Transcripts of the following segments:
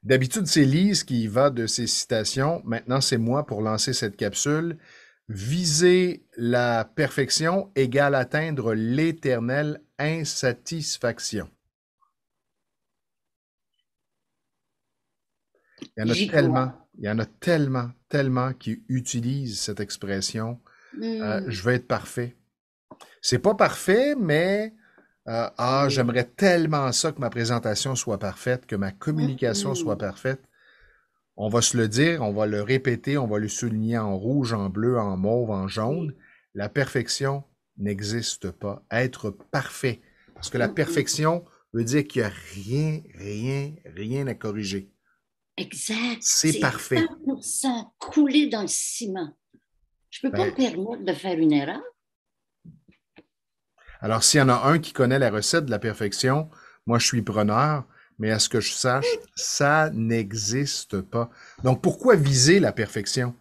D'habitude, c'est Lise qui y va de ses citations. Maintenant, c'est moi pour lancer cette capsule. Viser la perfection égale atteindre l'éternelle insatisfaction. J'y crois. Il y en a tellement, tellement qui utilisent cette expression. Hmm, Je veux être parfait. C'est pas parfait, mais oui. j'aimerais tellement ça que ma présentation soit parfaite, que ma communication soit Mhm. parfaite. On va se le dire, on va le répéter, on va le souligner en rouge, en bleu, en mauve, en jaune. Oui. La perfection n'existe pas. Être parfait. Parce que la Mhm. perfection veut dire qu'il n'y a rien, rien, rien à corriger. Exact. C'est C'est parfait. 100% coulé dans le ciment. Je peux pas me Ben, permettre de faire une erreur. alors, s'il y en a un qui connaît la recette de la perfection, moi, je suis preneur, mais à ce que je sache, ça n'existe pas. Donc, pourquoi viser la perfection?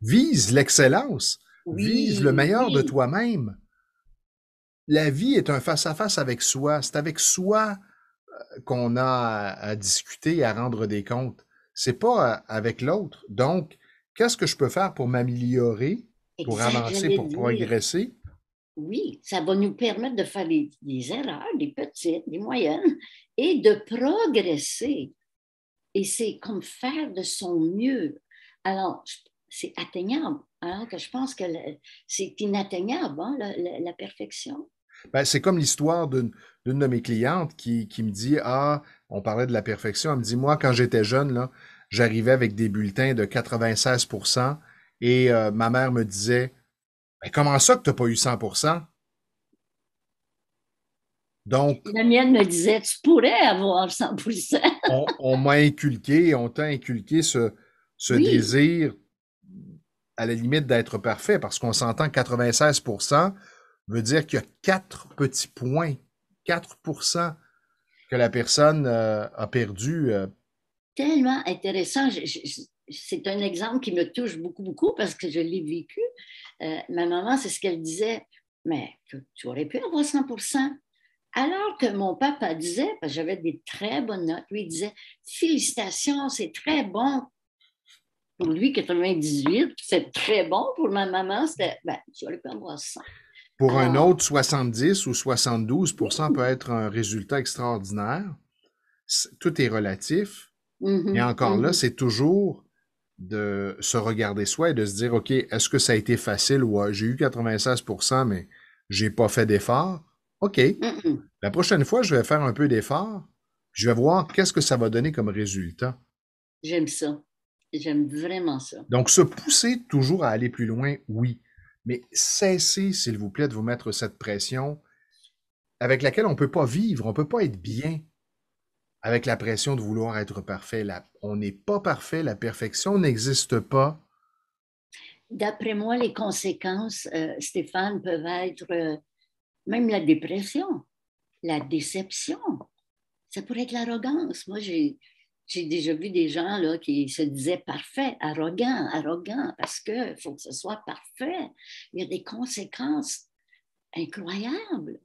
Vise l'excellence. Vise le Oui, meilleur de oui. toi-même. La vie est un face-à-face avec soi. C'est avec soi qu'on a à discuter et à rendre des comptes. C'est pas avec l'autre. Donc, qu'est-ce que je peux faire pour m'améliorer, pour Exact, avancer, j'allais pour dire. progresser? Oui, ça va nous permettre de faire des erreurs, des petites, des moyennes, et de progresser. Et c'est comme faire de son mieux. Alors, c'est atteignable. Alors que je pense que c'est inatteignable, hein, la perfection. Ben, c'est comme l'histoire d'une de mes clientes qui me dit, ah, on parlait de la perfection. Elle me dit, moi, quand j'étais jeune, là, j'arrivais avec des bulletins de 96% et ma mère me disait, ben, comment ça que tu n'as pas eu 100%? Donc, La mienne me disait, tu pourrais avoir 100%. on m'a inculqué, on t'a inculqué ce Oui, désir à la limite d'être parfait, parce qu'on s'entend 96% veut dire qu'il y a 4 petits points, 4% que la personne a perdu. tellement intéressant. C'est un exemple qui me touche beaucoup, beaucoup parce que je l'ai vécu. Ma maman, c'est ce qu'elle disait, mais tu aurais pu avoir 100%. Alors que mon papa disait, parce que j'avais des très bonnes notes, lui il disait, félicitations, c'est très bon. Pour lui, 98, c'est très bon. Pour ma maman, c'était, ben, tu aurais pu avoir 100. Pour un Alors, autre, 70 ou 72% peut oui. être un résultat extraordinaire. Tout est relatif. Et Mhm, encore là, mhm. c'est toujours de se regarder soi et de se dire, OK, est-ce que ça a été facile? Ouais, j'ai eu 96%, mais j'ai pas fait d'effort. OK. Mhm. La prochaine fois, je vais faire un peu d'effort. Je vais voir qu'est-ce que ça va donner comme résultat. J'aime ça. J'aime vraiment ça. Donc, se pousser toujours à aller plus loin, oui. Mais cessez, s'il vous plaît, de vous mettre cette pression avec laquelle on ne peut pas vivre, on ne peut pas être bien avec la pression de vouloir être parfait. On n'est pas parfait, la perfection n'existe pas. D'après moi, les conséquences, Stéphane, peuvent être même la dépression, la déception. Ça pourrait être l'arrogance. Moi, j'ai déjà vu des gens là, qui se disaient parfait, arrogant, arrogant, parce qu'il faut que ce soit parfait. Il y a des conséquences incroyables.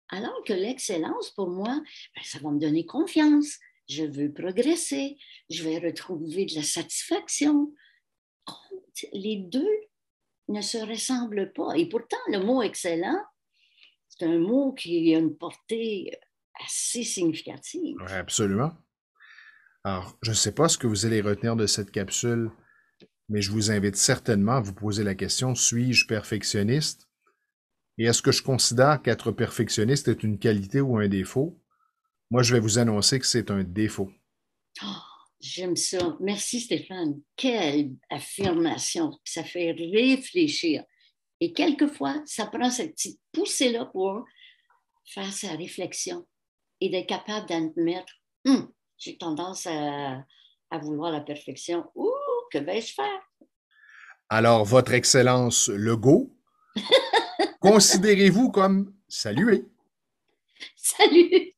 Alors que l'excellence, pour moi, ben, ça va me donner confiance. Je veux progresser. Je vais retrouver de la satisfaction. Les deux ne se ressemblent pas. Et pourtant, le mot excellent, c'est un mot qui a une portée assez significative. Ouais, absolument. Alors, je ne sais pas ce que vous allez retenir de cette capsule, mais je vous invite certainement à vous poser la question, suis-je perfectionniste? Et est-ce que je considère qu'être perfectionniste est une qualité ou un défaut? Moi, je vais vous annoncer que c'est un défaut. Oh, j'aime ça. Merci Stéphane. Quelle affirmation. Ça fait réfléchir. Et quelquefois, ça prend cette petite poussée-là pour faire sa réflexion et d'être capable d'admettre, j'ai tendance à vouloir la perfection. Ouh, que vais-je faire? Alors, votre Excellence Legault, considérez-vous comme salué. Salut!